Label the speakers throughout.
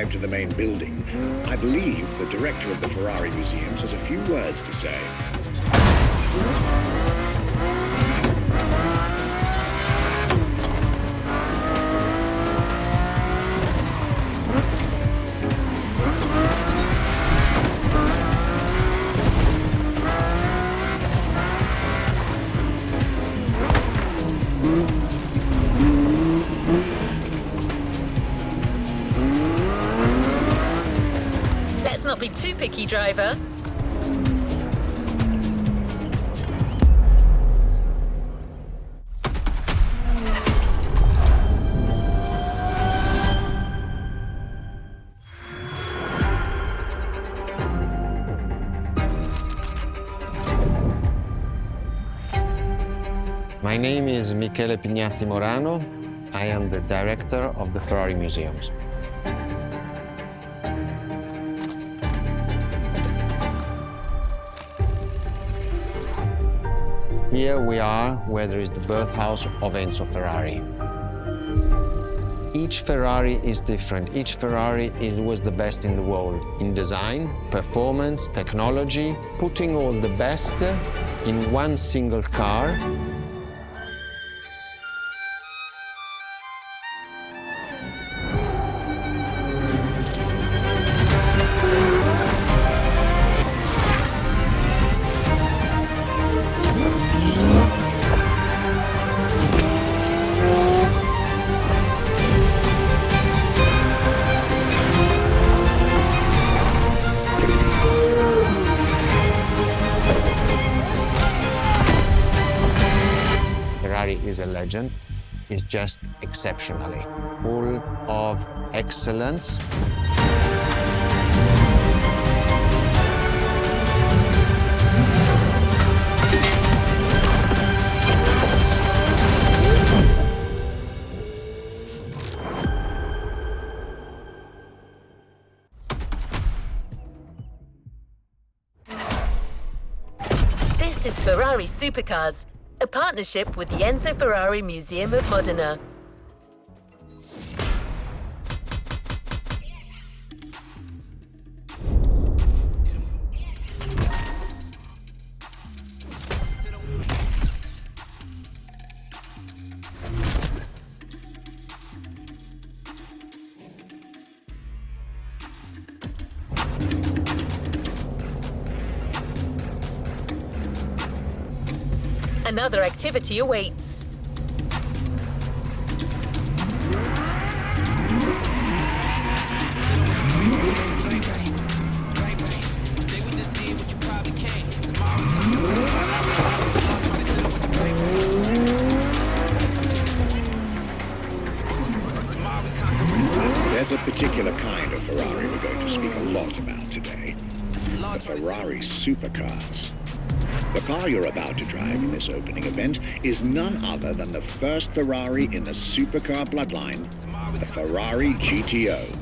Speaker 1: drive to the main building, I believe the director of the Ferrari Museums has a few words to say.
Speaker 2: Let's not be too picky, driver.
Speaker 3: My name is Michele Pignatti Morano. I am the director of the Ferrari Museums. Here we are where there is the birthhouse of Enzo Ferrari. Each Ferrari is different. Each Ferrari was the best in the world in design, performance, technology, putting all the best in one single car. Ferrari is a legend. It's just exceptionally full of excellence.
Speaker 2: This is Ferrari Supercars, a partnership with the Enzo Ferrari Museum of Modena. Another activity awaits.
Speaker 1: There's a particular kind of Ferrari we're going to speak a lot about today. The Ferrari Supercars. The car you're about to drive in this opening event is none other than the first Ferrari in the supercar bloodline, the Ferrari GTO.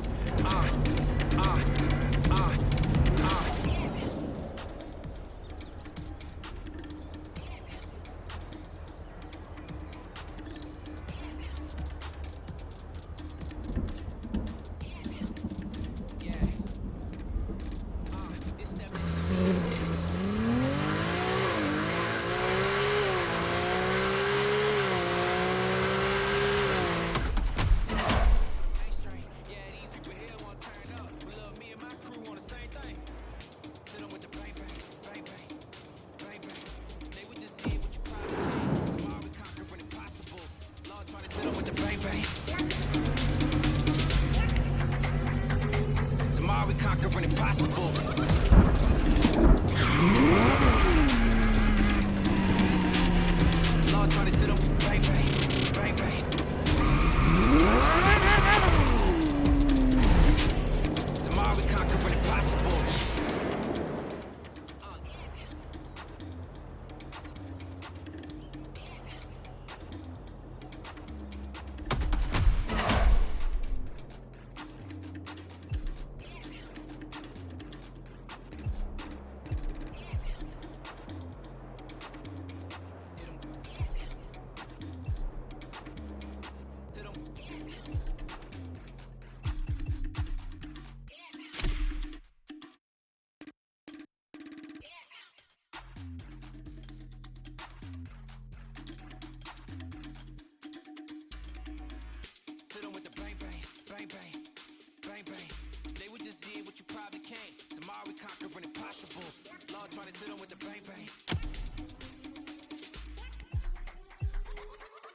Speaker 4: Tomorrow we conquering impossible. Lord trying to sit on bang bang, bang bang. Tomorrow we conquering impossible. bang bang, bang bang. They would just did what you probably can't. Tomorrow we conquering impossible. Lord trying to sit on with the bang bang.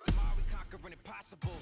Speaker 4: Tomorrow we conquering impossible.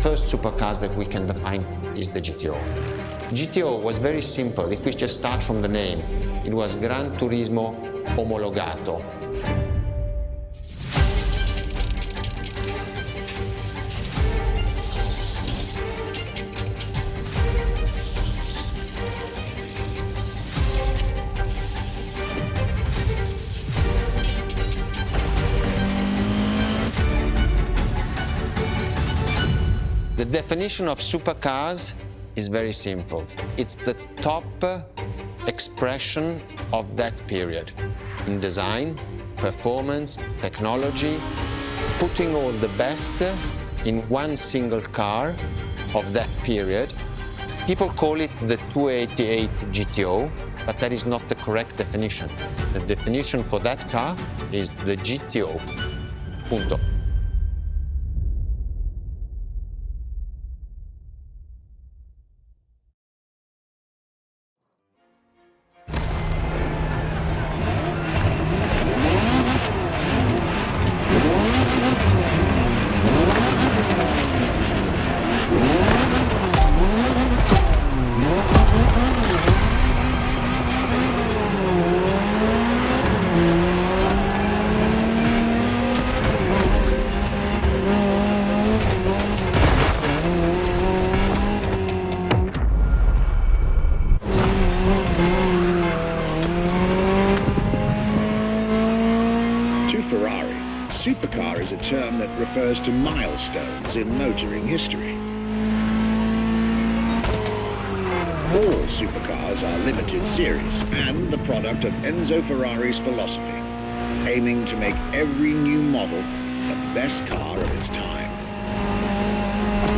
Speaker 3: first supercars that we can define is the GTO. GTO was very simple. If we just start from the name, it was Gran Turismo Omologato. The definition of supercars is very simple. It's the top expression of that period in design, performance, technology, putting all the best in one single car of that period. People call it the 288 GTO, but that is not the correct definition. The definition for that car is the GTO. Punto.
Speaker 1: Ferrari, supercar is a term that refers to milestones in motoring history. All supercars are limited series and the product of Enzo Ferrari's philosophy, aiming to make every new model the best car of its time.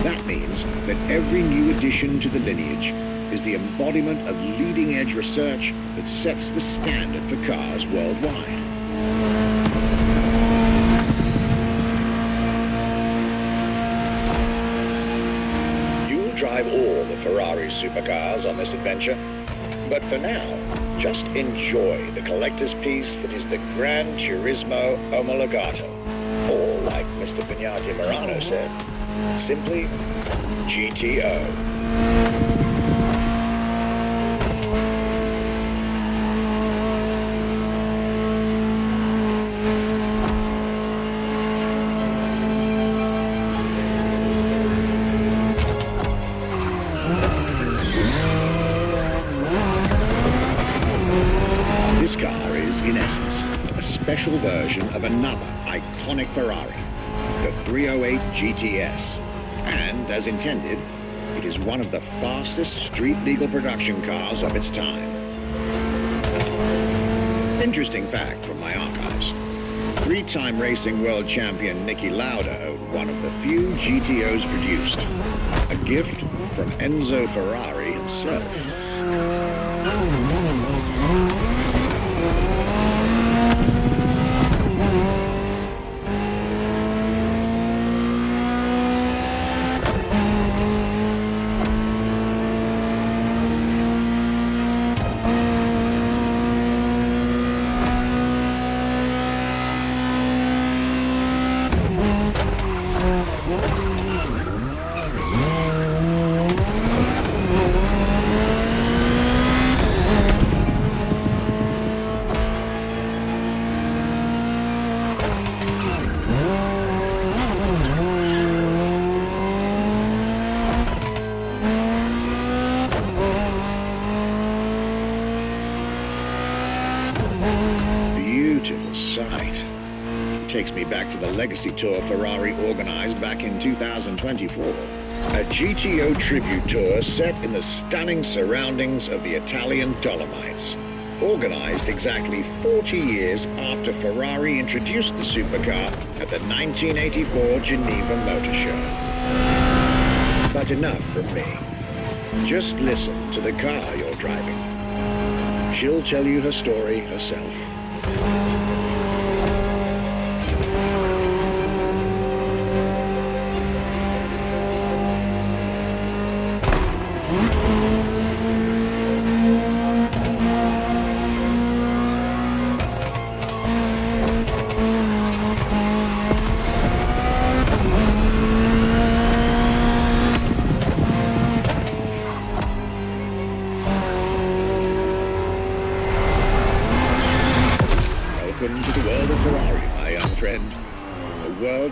Speaker 1: That means that every new addition to the lineage is the embodiment of leading-edge research that sets the standard for cars worldwide. Drive all the Ferrari supercars on this adventure. But for now, just enjoy the collector's piece that is the Gran Turismo Omologato. Or, like Mr. Pignati Morano said, simply GTO. This car is, in essence, a special version of another iconic Ferrari, the 308 GTS. And, as intended, it is one of the fastest street-legal production cars of its time. Interesting fact from my archives. Three-time racing world champion Niki Lauda owned one of the few GTOs produced. A gift from Enzo Ferrari himself. Beautiful sight. Takes me back to the Legacy Tour Ferrari organized back in 2024. A GTO tribute tour set in the stunning surroundings of the Italian Dolomites. Organized exactly 40 years after Ferrari introduced the supercar at the 1984 Geneva Motor Show. But enough from me. Just listen to the car you're driving. She'll tell you her story herself.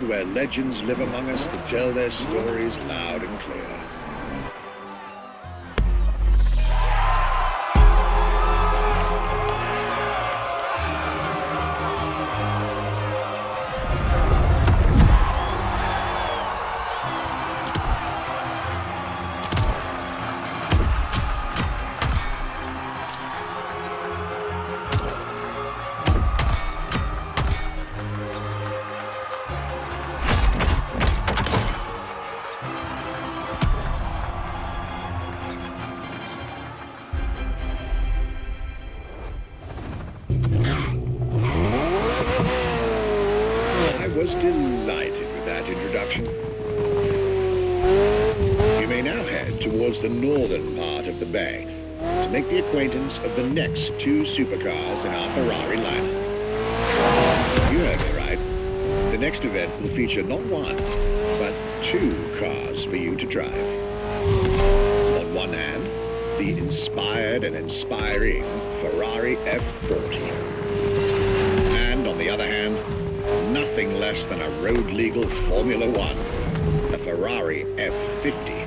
Speaker 1: world where legends live among us to tell their stories loud and clear. I was delighted with that introduction. You may now head towards the northern part of the bay to make the acquaintance of the next two supercars in our Ferrari lineup. You heard me right. The next event will feature not one, but two cars for you to drive. On one hand, the inspired and inspiring Ferrari F40. And on the other hand, nothing less than a road-legal Formula One, the Ferrari F50.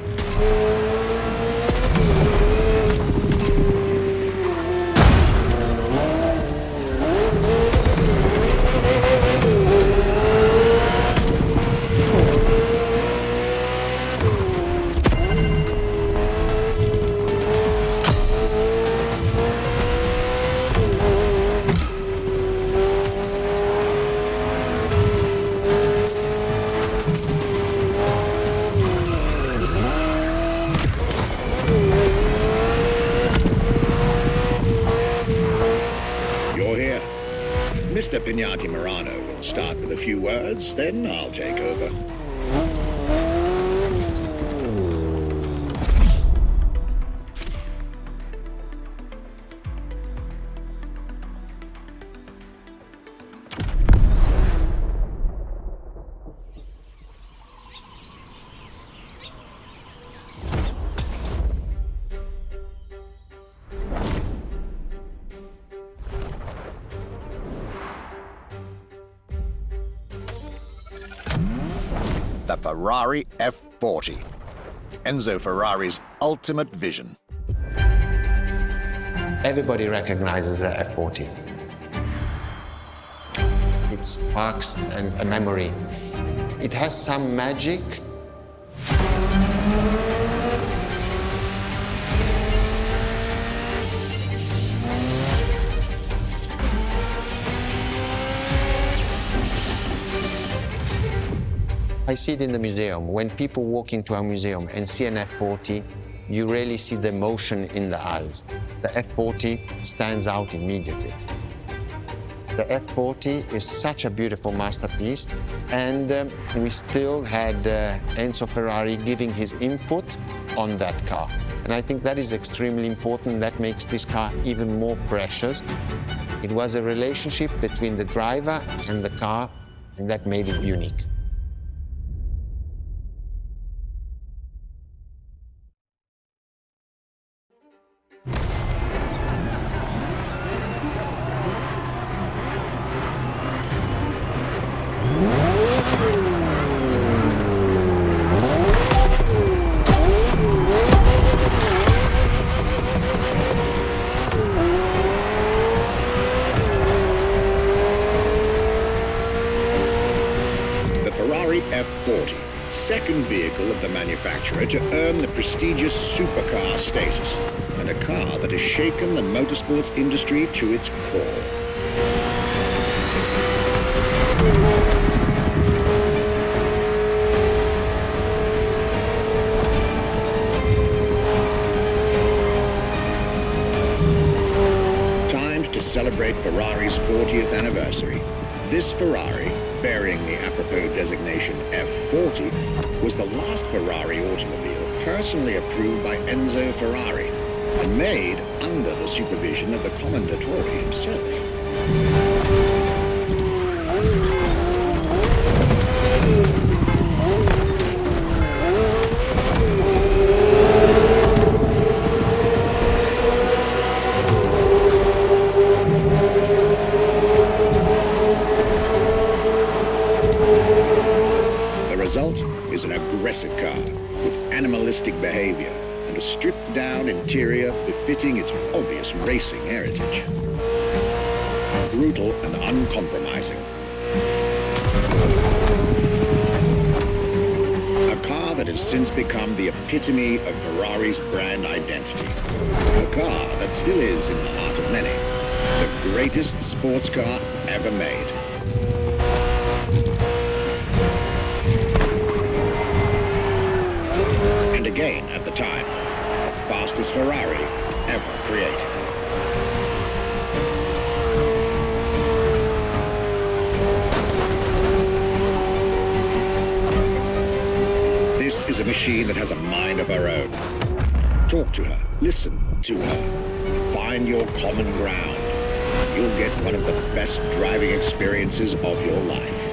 Speaker 1: Mr. Pignati Morano will start with a few words, then I'll take over. The Ferrari F40. Enzo Ferrari's ultimate vision.
Speaker 3: Everybody recognizes the F40. It sparks a memory. It has some magic. I see it in the museum. When people walk into our museum and see an F40, you really see the emotion in the eyes. The F40 stands out immediately. The F40 is such a beautiful masterpiece, and we still had Enzo Ferrari giving his input on that car. And I think that is extremely important. That makes this car even more precious. It was a relationship between the driver and the car, and that made it unique.
Speaker 1: F40, second vehicle of the manufacturer to earn the prestigious supercar status, and a car that has shaken the motorsports industry to its core. Timed to celebrate Ferrari's 40th anniversary, this Ferrari, bearing the apropos designation F40, was the last Ferrari automobile personally approved by Enzo Ferrari and made under the supervision of the Commendatore himself. result is an aggressive car with animalistic behavior and a stripped-down interior befitting its obvious racing heritage. Brutal and uncompromising. A car that has since become the epitome of Ferrari's brand identity. A car that still is, in the heart of many, the greatest sports car ever made. And again, at the time, the fastest Ferrari ever created. This is a machine that has a mind of her own. Talk to her, listen to her, find your common ground. You'll get one of the best driving experiences of your life.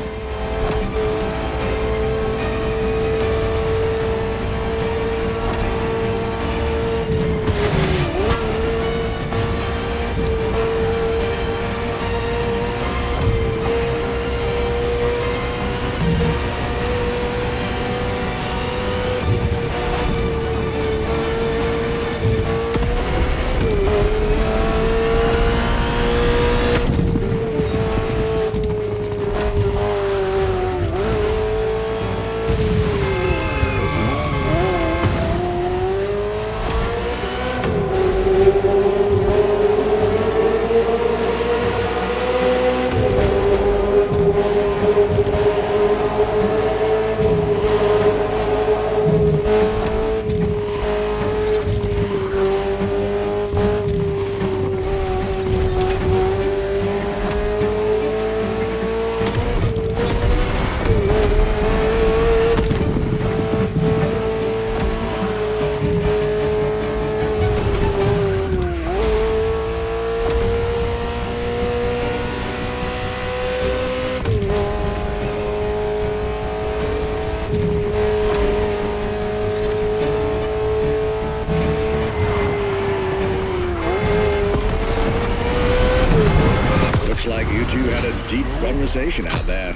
Speaker 1: Looks like you two had a deep conversation out there.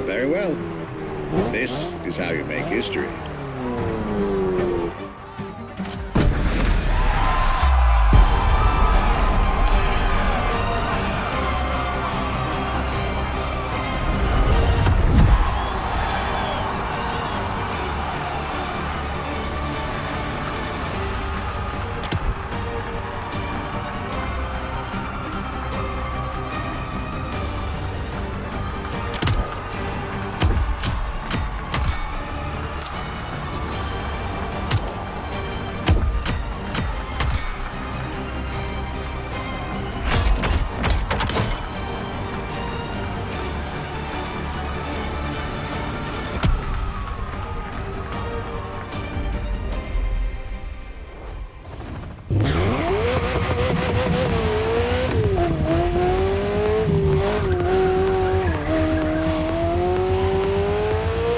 Speaker 1: Very well. This is how you make history.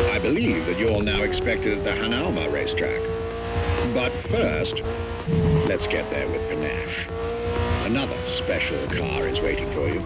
Speaker 1: I believe that you're now expected at the Hanalma racetrack. But first, let's get there with panache. Another special car is waiting for you.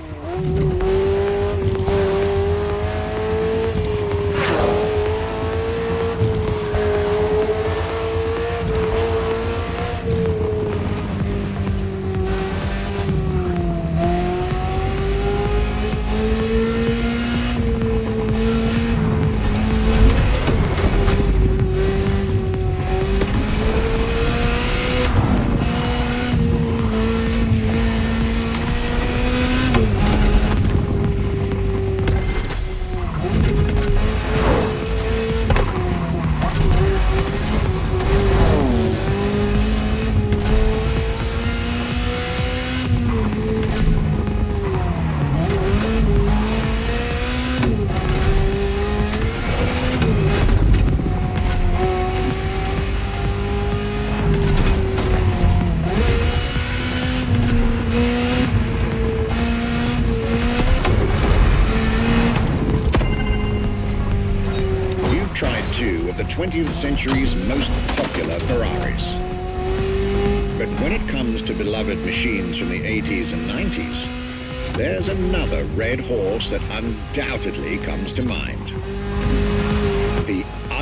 Speaker 1: Two of the 20th century's most popular Ferraris. But when it comes to beloved machines from the 80s and 90s, there's another red horse that undoubtedly comes to mind.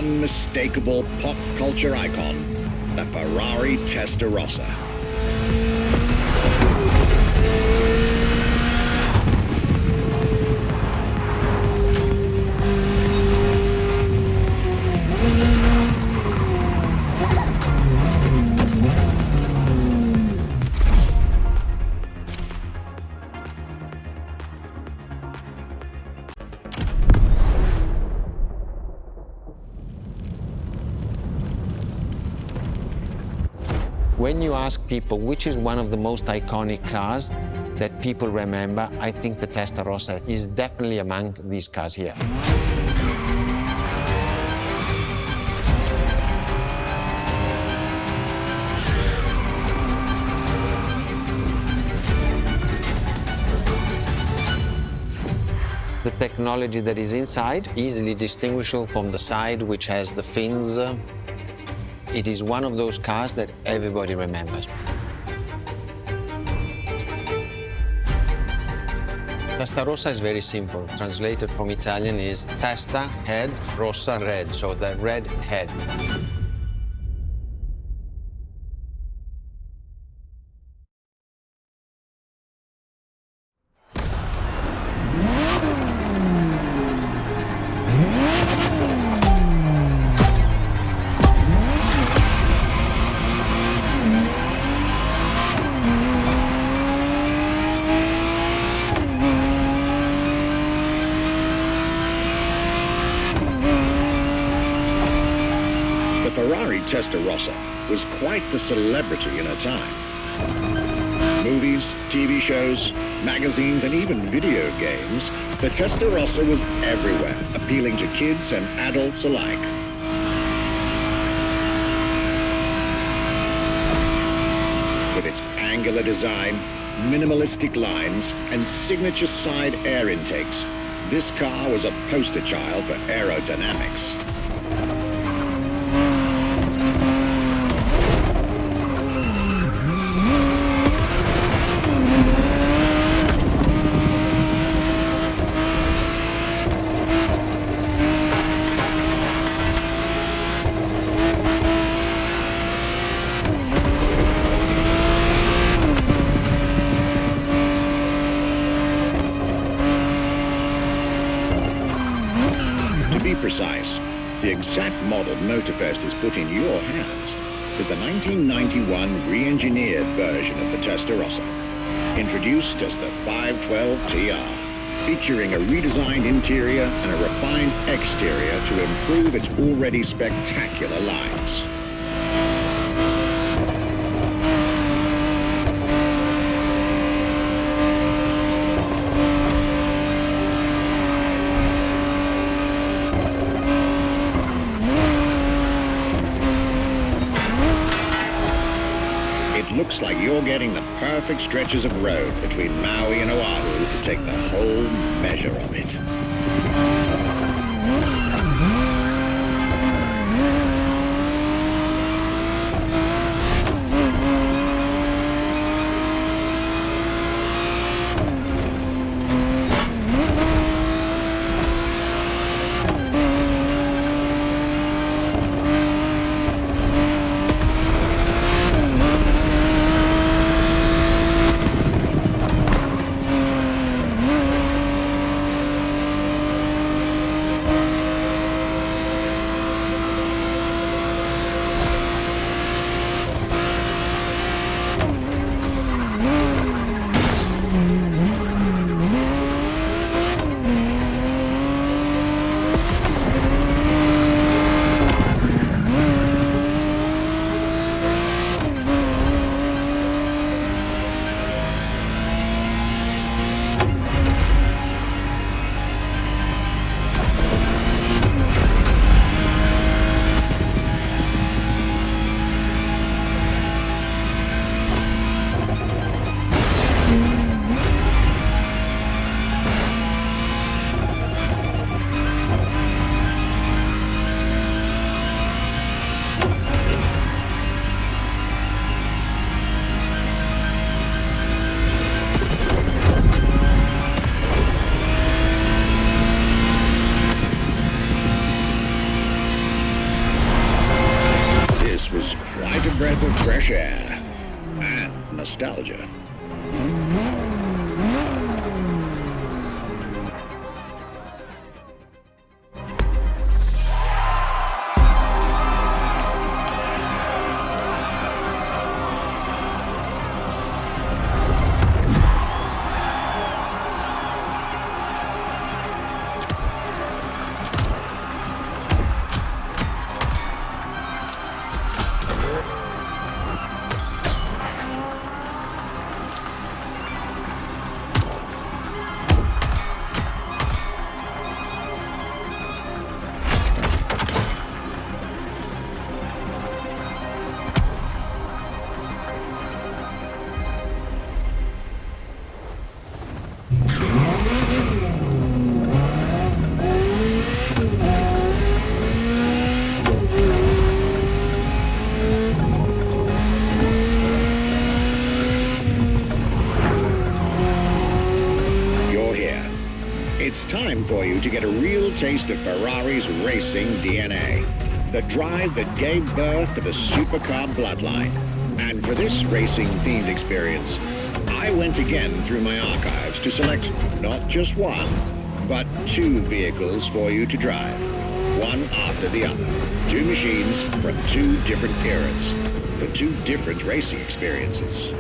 Speaker 1: unmistakable pop culture icon, the Ferrari Testarossa.
Speaker 3: When you ask people which is one of the most iconic cars that people remember, I think the Testarossa is definitely among these cars here. The technology that is inside, easily distinguishable from the side which has the fins. It is one of those cars that everybody remembers. Testarossa is very simple. Translated from Italian is testa, head, rossa, red, so the red head.
Speaker 1: The Ferrari Testarossa was quite the celebrity in her time. Movies, TV shows, magazines, and even video games, the Testarossa was everywhere, appealing to kids and adults alike. With its angular design, minimalistic lines, and signature side air intakes, this car was a poster child for aerodynamics. To be precise, the exact model MOTORFEST has put in your hands is the 1991 re-engineered version of the Testarossa, introduced as the 512 TR, featuring a redesigned interior and a refined exterior to improve its already spectacular lines. It looks like you're getting the perfect stretches of road between Maui and Oahu to take the whole measure of it. breath of fresh air and nostalgia. It's time for you to get a real taste of Ferrari's racing DNA. The drive that gave birth to the supercar bloodline. And for this racing-themed experience, I went again through my archives to select not just one, but two vehicles for you to drive. One after the other. Two machines from two different eras, for two different racing experiences.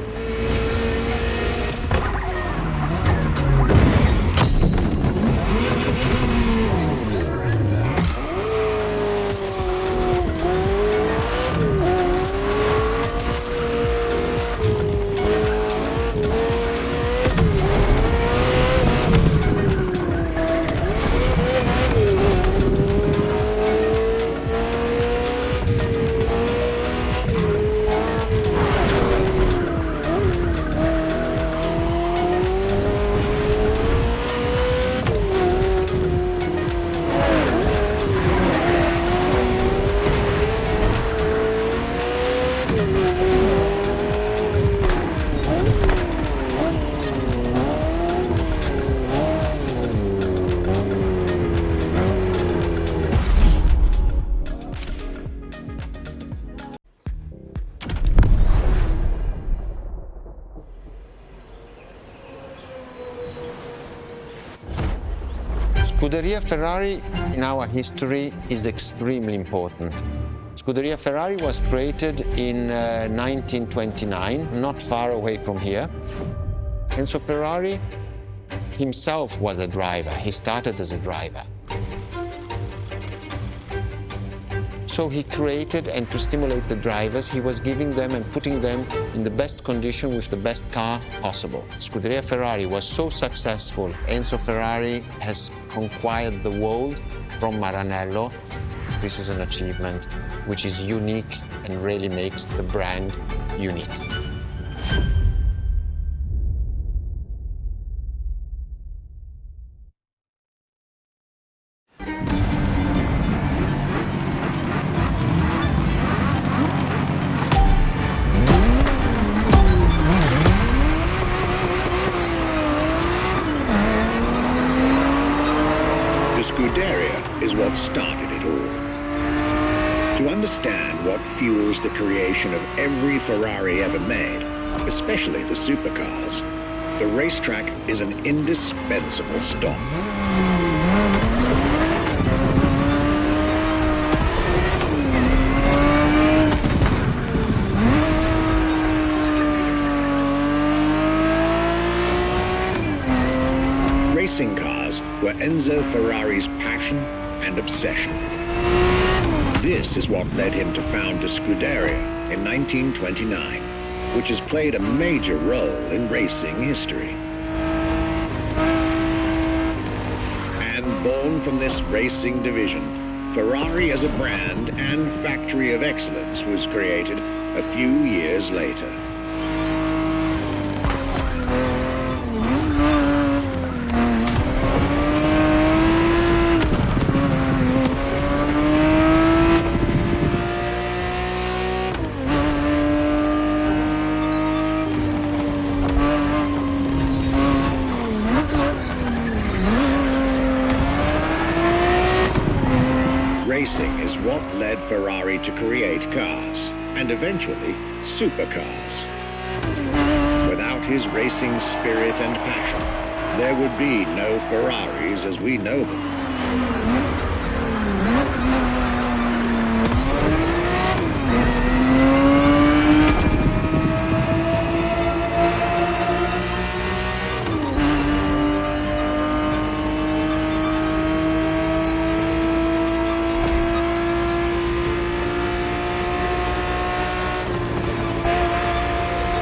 Speaker 3: Scuderia Ferrari in our history is extremely important. Scuderia Ferrari was created in 1929, not far away from here. Enzo Ferrari himself was a driver. He started as a driver. So he created, and to stimulate the drivers, he was giving them and putting them in the best condition with the best car possible. Scuderia Ferrari was so successful. Enzo Ferrari has conquered the world from Maranello. This is an achievement which is unique and really makes the brand unique.
Speaker 1: Scuderia is what started it all. To understand what fuels the creation of every Ferrari ever made, especially the supercars, the racetrack is an indispensable stop. Racing cars were Enzo Ferrari's passion and obsession. This is what led him to found a Scuderia in 1929, which has played a major role in racing history. And born from this racing division, Ferrari as a brand and factory of excellence was created a few years later. Racing is what led Ferrari to create cars and eventually supercars. Without his racing spirit and passion, there would be no Ferraris as we know them.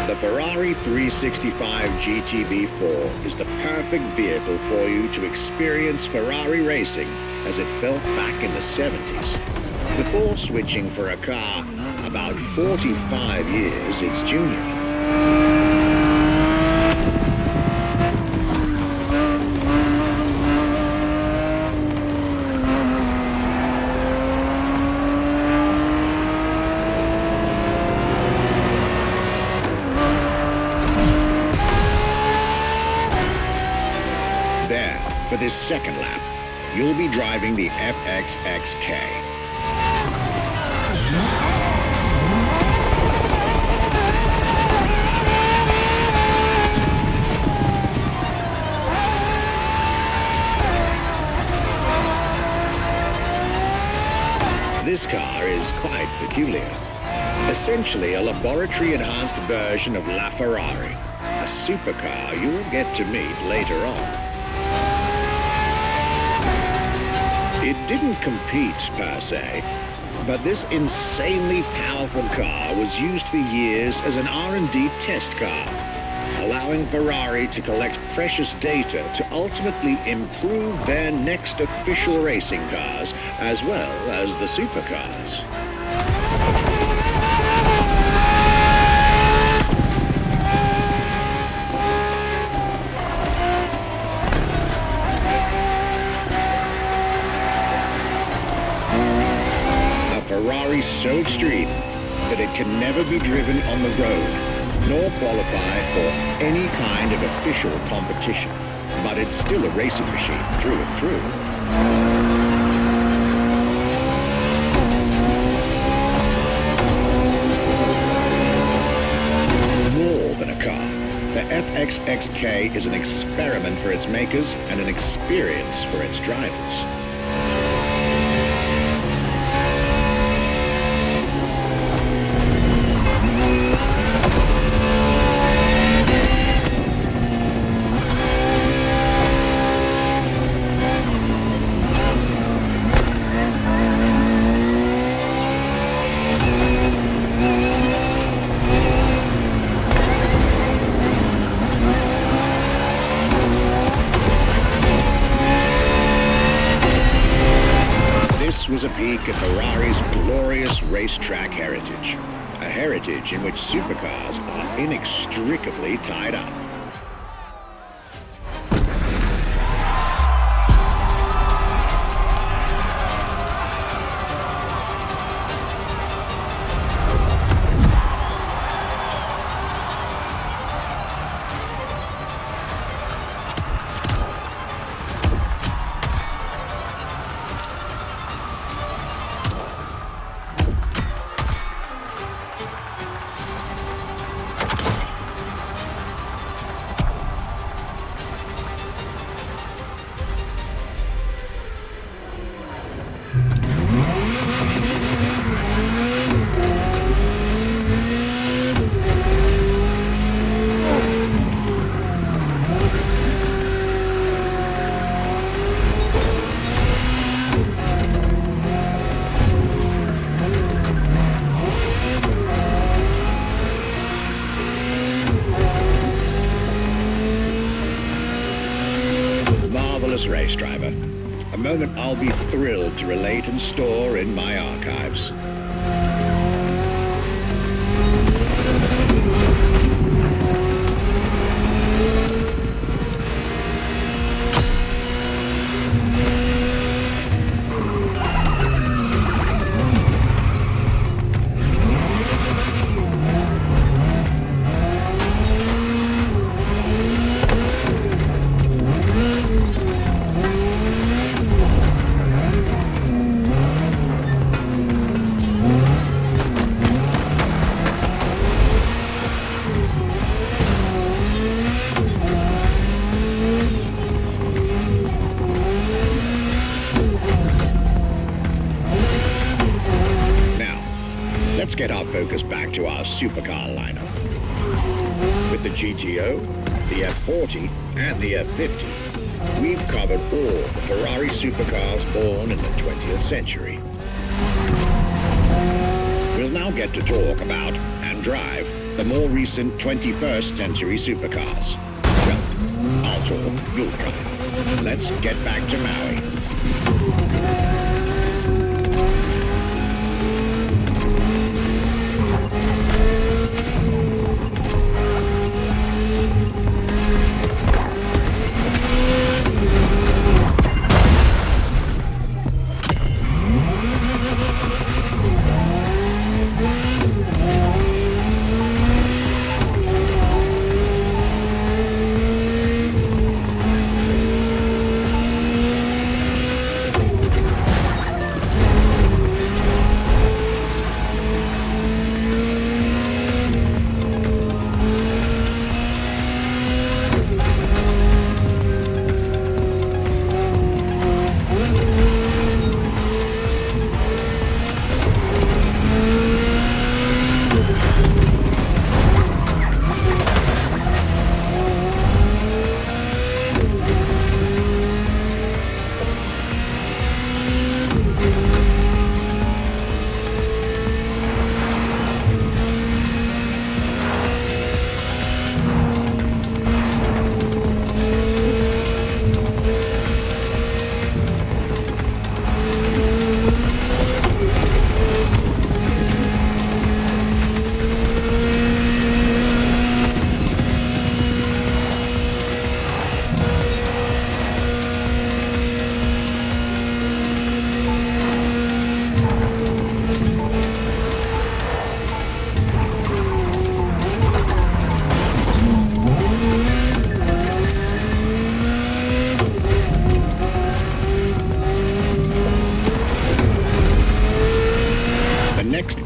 Speaker 1: The Ferrari 365 GTB4 is the perfect vehicle for you to experience Ferrari racing as it felt back in the 70s, before switching for a car about 45 years its junior. There, for this second lap, you'll be driving the FXXK. This car is quite peculiar. Essentially a laboratory-enhanced version of La Ferrari, a supercar you'll get to meet later on. It didn't compete, per se, but this insanely powerful car was used for years as an R&D test car, allowing Ferrari to collect precious data to ultimately improve their next official racing cars, as well as the supercars. Ferrari so extreme that it can never be driven on the road, nor qualify for any kind of official competition. But it's still a racing machine through and through. More than a car, the FXXK is an experiment for its makers and an experience for its drivers. This was a peek at Ferrari's glorious racetrack heritage, a heritage in which supercars are inextricably tied up. Marvelous race driver. A moment I'll be thrilled to relate and store in my archives. let's get our focus back to our supercar lineup. With the GTO, the F40, and the F50, we've covered all the Ferrari supercars born in the 20th century. We'll now get to talk about and drive the more recent 21st century supercars. Well, I'll talk, you'll drive. Let's get back to Maui.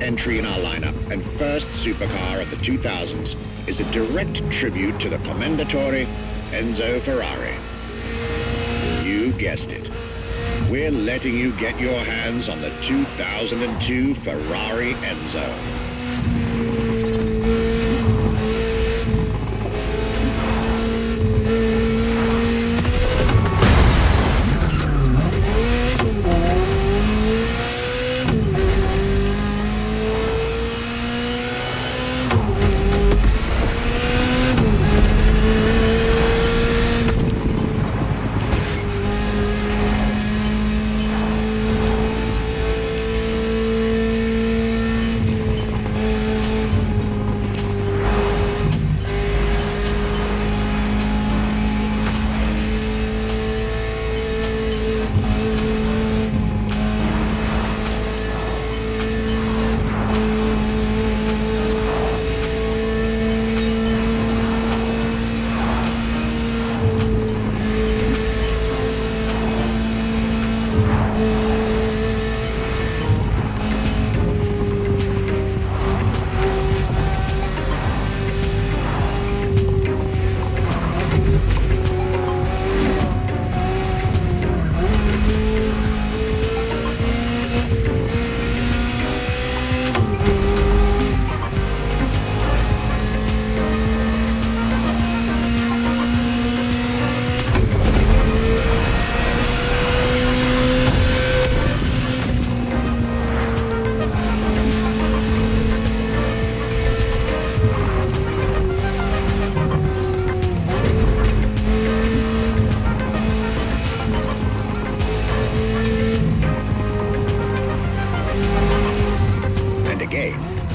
Speaker 1: Entry in our lineup and first supercar of the 2000s is a direct tribute to the Commendatore Enzo Ferrari. You guessed it. We're letting you get your hands on the 2002 Ferrari Enzo.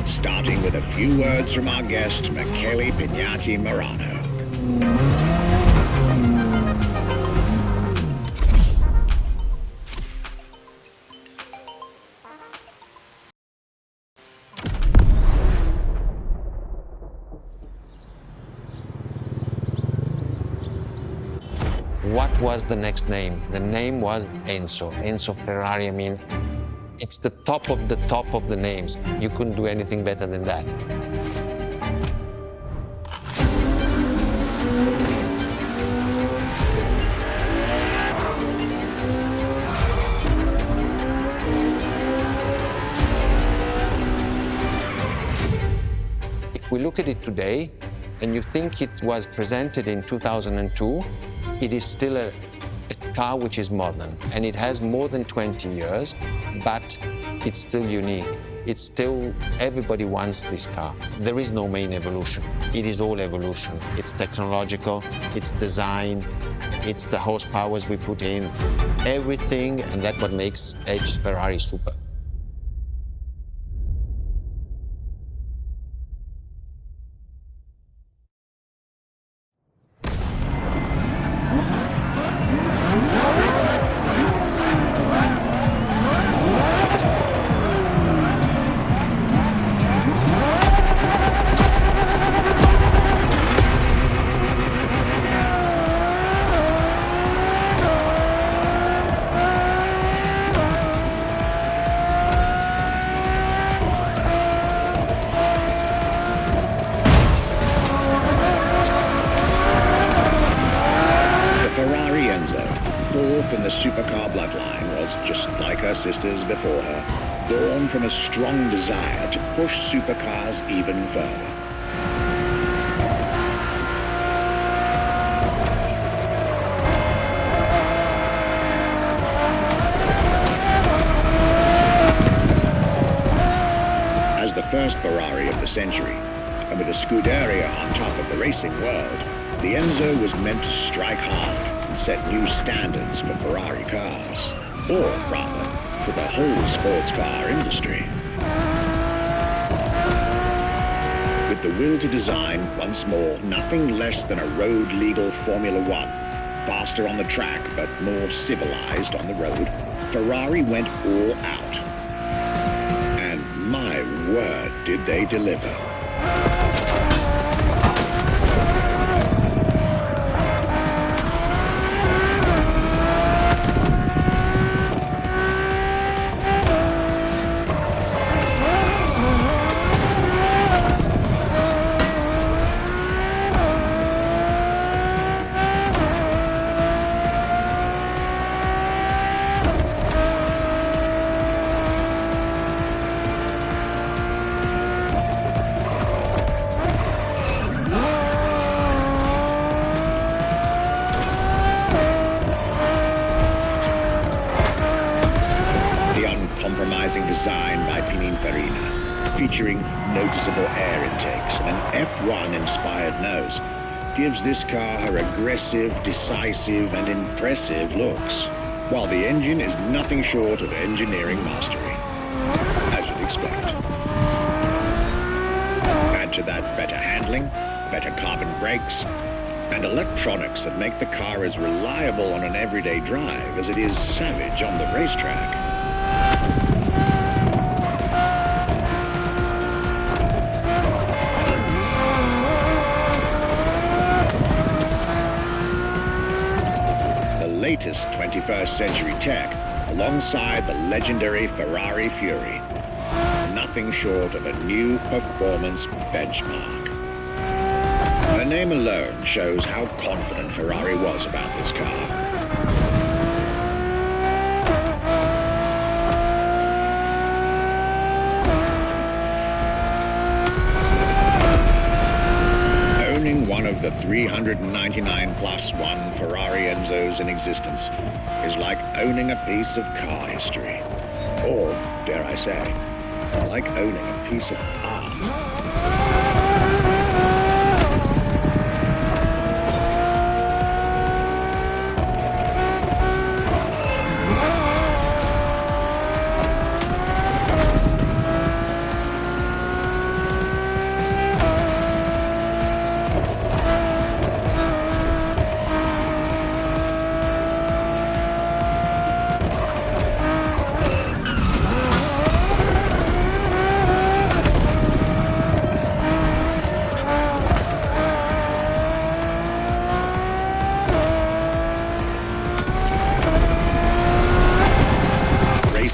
Speaker 1: Starting with a few words from our guest, Michele Pignati Marano.
Speaker 3: What was the next name? The name was Enzo. Enzo Ferrari, I mean, it's the top of the names. You couldn't do anything better than that. look at it today and you think it was presented in 2002, it is still a car which is modern, and it has more than 20 years, but it's still unique. It's still, everybody wants this car. There is no main evolution. It is all evolution. It's technological, it's design, it's the horsepowers we put in, everything, and that's what makes Ferrari super.
Speaker 1: In the supercar bloodline was just like her sisters before her, born from a strong desire to push supercars even further. As the first Ferrari of the century, and with a Scuderia on top of the racing world, the Enzo was meant to strike hard and set new standards for Ferrari cars, or rather, for the whole sports car industry. With the will to design, once more, nothing less than a road-legal Formula One, faster on the track but more civilized on the road, Ferrari went all out. And my word, did they deliver. Design by Pininfarina, featuring noticeable air intakes and an F1-inspired nose, gives this car her aggressive, decisive, and impressive looks, while the engine is nothing short of engineering mastery, as you'd expect. Add to that better handling, better carbon brakes, and electronics that make the car as reliable on an everyday drive as it is savage on the racetrack. Latest 21st century tech alongside the legendary Ferrari Fury. Nothing short of a new performance benchmark. Her name alone shows how confident Ferrari was about this car. One of the 399 plus one Ferrari Enzos in existence is like owning a piece of car history. Or, dare I say, like owning a piece of art.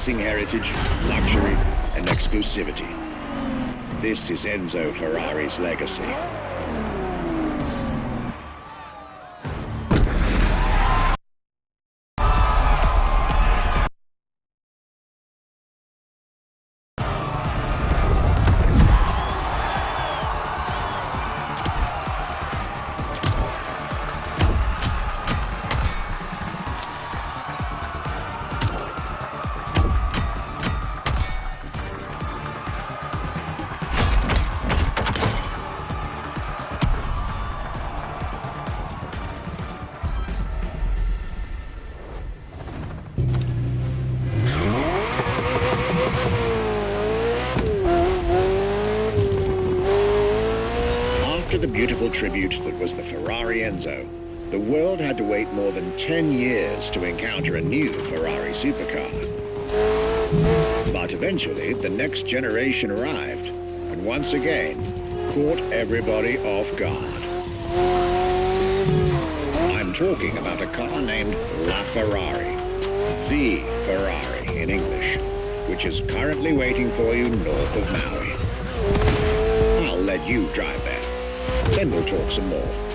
Speaker 1: Heritage, luxury, and exclusivity. This is Enzo Ferrari's legacy. beautiful tribute that was the Ferrari Enzo, the world had to wait more than 10 years to encounter a new Ferrari supercar. But eventually, the next generation arrived, and once again, caught everybody off guard. I'm talking about a car named La Ferrari, the Ferrari in English, which is currently waiting for you north of Maui. I'll let you drive there. Then we'll talk some more.